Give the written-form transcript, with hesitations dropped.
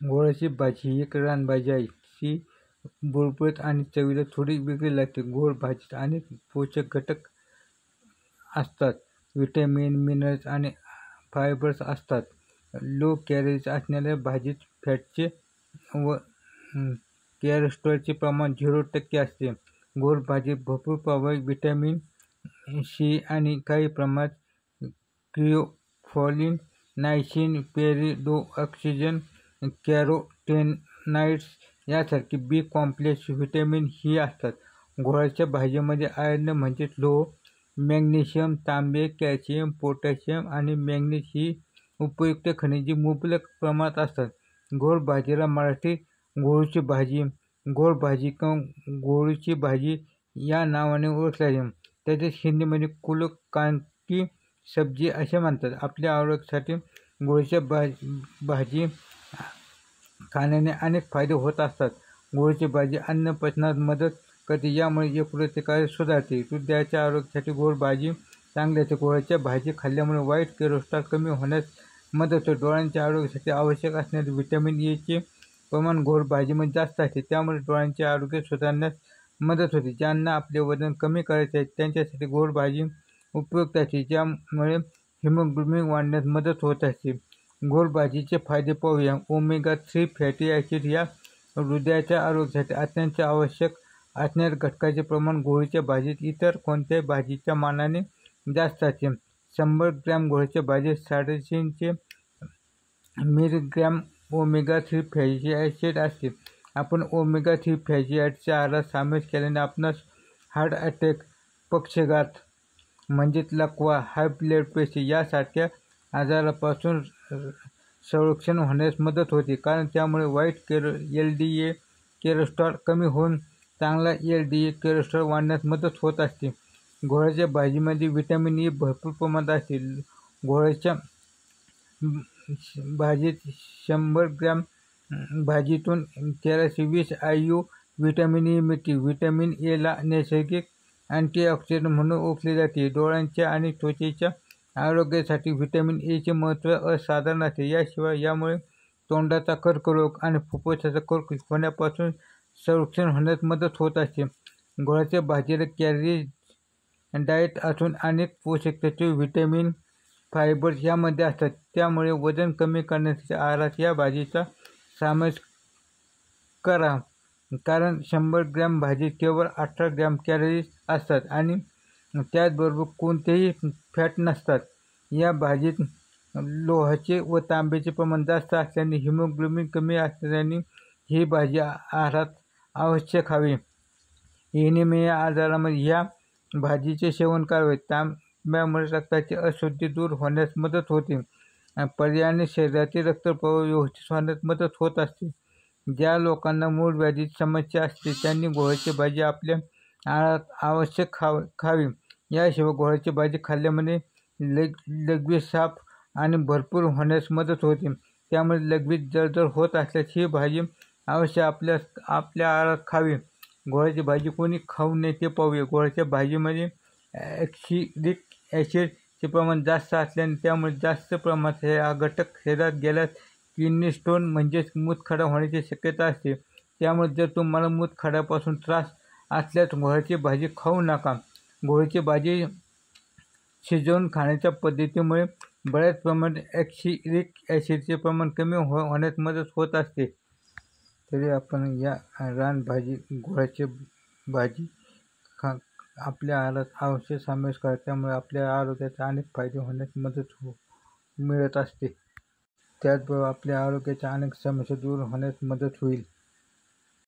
घोळाची भाजी ही एक रानभाजी आहे. ती बुळबुळीत आणि चवीला थोडी वेगळी लागते. घोळ भाजीत अनेक पोषक घटक असतात. व्हिटॅमिन, मिनरल्स आणि फायबर्स असतात. लो कॅलरीज असणाऱ्या भाजीत फॅटचे व कोलेस्टेरॉलचे प्रमाण 0% असते. घोळ भाजीत भरपूर प्रमाणात व्हिटॅमिन सी आणि काही प्रमाणात क्रिओफिलिन, नायसिन, पेरिडोक्सिन, कॅरोटेनॉइड्स यासारखे बी कॉम्प्लेक्स व्हिटॅमिन ही असतात. घोळाच्या भाजीमध्ये आयर्न म्हणजेच लोह, मॅग्नेशियम, तांबे, कॅल्शियम, पोटॅशियम आणि मॅंगनीज ही उपयुक्त खनिजे मुबलक प्रमाणात असतात. घोळ भाजीला मराठीत घोळूची भाजी, घोळ भाजी किंवा घोळूची भाजी या नावाने ओळखली जाते. तसेच हिंदीमध्ये कुल कांकी सब्जी असे म्हणतात. आपल्या आरोग्यासाठी घोळीची भाजी खाण्याने अनेक फायदे होत असतात. घोळीची भाजी अन्न पचनात मदत करते, यामुळे यकृतकार्य सुधारते. हृदयाच्या आरोग्यासाठी घोळ भाजी चांगली असते. घोळाची भाजी खाल्ल्यामुळे वाईट कोलेस्टेरॉल कमी होण्यास मदत होते. डोळ्यांच्या आरोग्यासाठी आवश्यक असणारे व्हिटॅमिन एचे प्रमाण घोळ भाजीमध्ये जास्त असते, त्यामुळे डोळ्यांचे आरोग्य सुधारण्यास मदत होते. ज्यांना आपले वजन कमी करायचे आहे त्यांच्यासाठी घोळ भाजी उपयुक्त असते, ज्यामुळे हिमोग्लोबिन वाढण्यास मदत होत असते. घोळ भाजीचे फायदे पाहूया. ओमेगा 3 फॅटी ॲसिड या हृदयाच्या आरोग्यासाठी अत्यंत आवश्यक असणाऱ्या घटकाचे प्रमाण घोळीच्या भाजीत इतर कोणत्याही भाजीच्या मानाने जास्त असते. 100 ग्रॅम घोळीच्या भाजीत 350 मिलीग्रॅम ओमेगा 3 फॅटी ॲसिड असते. आपण ओमेगा 3 फॅटी ॲसिडचा आहारात समावेश केल्याने आपणास हार्ट अटॅक, पक्षाघात म्हणजेच लकवा, हाय ब्लड प्रेशर यासारख्या आजारापासून संरक्षण होण्यास मदत होते, कारण त्यामुळे वाईट LDL कोलेस्टेरॉल कमी होऊन चांगला LDL कोलेस्टेरॉल वाढण्यास मदत होत असते. घोळाच्या भाजीमध्ये व्हिटॅमिन ई भरपूर प्रमाणात असते. घोळाच्या भाजीत 100 ग्रॅम भाजीतून 1320 IU व्हिटॅमिन ई मिळते. व्हिटॅमिन ए ला नैसर्गिक अँटीऑक्सिडंट म्हणून ओळखले जाते. डोळ्यांच्या आणि त्वचेच्या आरोग्यासाठी व्हिटॅमिन एचे महत्त्व असाधारण असते. याशिवाय यामुळे तोंडाचा कर्करोग आणि फुफ्फुसाचा कर्करोग होण्यापासून संरक्षण होण्यास मदत होत असते. घोळाच्या भाजीला कॅलरी डाएट असून अनेक पोषक तत्वे, व्हिटॅमिन, फायबर्स यामध्ये असतात, त्यामुळे वजन कमी करण्यासाठी आहारात या भाजीचा समावेश करा. कारण 100 ग्रॅम भाजीत केवळ 18 ग्रॅम कॅलरीज असतात आणि त्याचबरोबर कोणतेही फॅट नसतात. या भाजीत लोहाचे व तांब्याचे प्रमाण जास्त असल्याने हिमोग्लोबिन कमी असल्याने ही भाजी आहारात अवश्य खावी. एनिमिया आजारामध्ये ह्या भाजीचे सेवन करावे. तांब्यामुळे रक्ताची अशुद्धी दूर होण्यास मदत होते. पर्यायाने शरीरातील रक्तप्रवाह व्यवस्थित होण्यास मदत होत असते. ज्या लोकांना मूळव्याधीची समस्या असते त्यांनी घोळाची भाजी आपल्या आहारात अवश्य खावी. याशिवाय घोळाची भाजी खाल्ल्यामुळे लघवी साफ आणि भरपूर होण्यास मदत होते, त्यामुळे लघवीत जळजळ होत असल्यास ही भाजी अवश्य आपल्या आहारात खावी. घोळाची भाजी कोणी खाऊ नये ते पाहूया. घोळाच्या भाजीमध्ये ॲक्सिलिक ॲसिडचे प्रमाण जास्त असल्याने त्यामुळे जास्त प्रमाणात हा घटक शरीरात गेल्यास किडनी स्टोन म्हणजेच मूतखडा होण्याची शक्यता असते. त्यामुळे जर तुम्हाला मूतखड्यापासून त्रास असल्यास घोळाची भाजी खाऊ नका. घोळाची भाजी शिजवून खाण्याच्या पद्धतीमुळे बऱ्याच प्रमाणात ॲक्सिलिक ॲसिडचे प्रमाण कमी होण्यास मदत होत असते. तरी आपण या रानभाजी घोळाची भाजी आपल्या आहारात अवश्य समावेश करा, त्यामुळे आपल्या आरोग्याचे अनेक फायदे होण्यास मदत मिळत असते. त्याचबरोबर आपल्या आरोग्याच्या अनेक समस्या दूर होण्यास मदत होईल.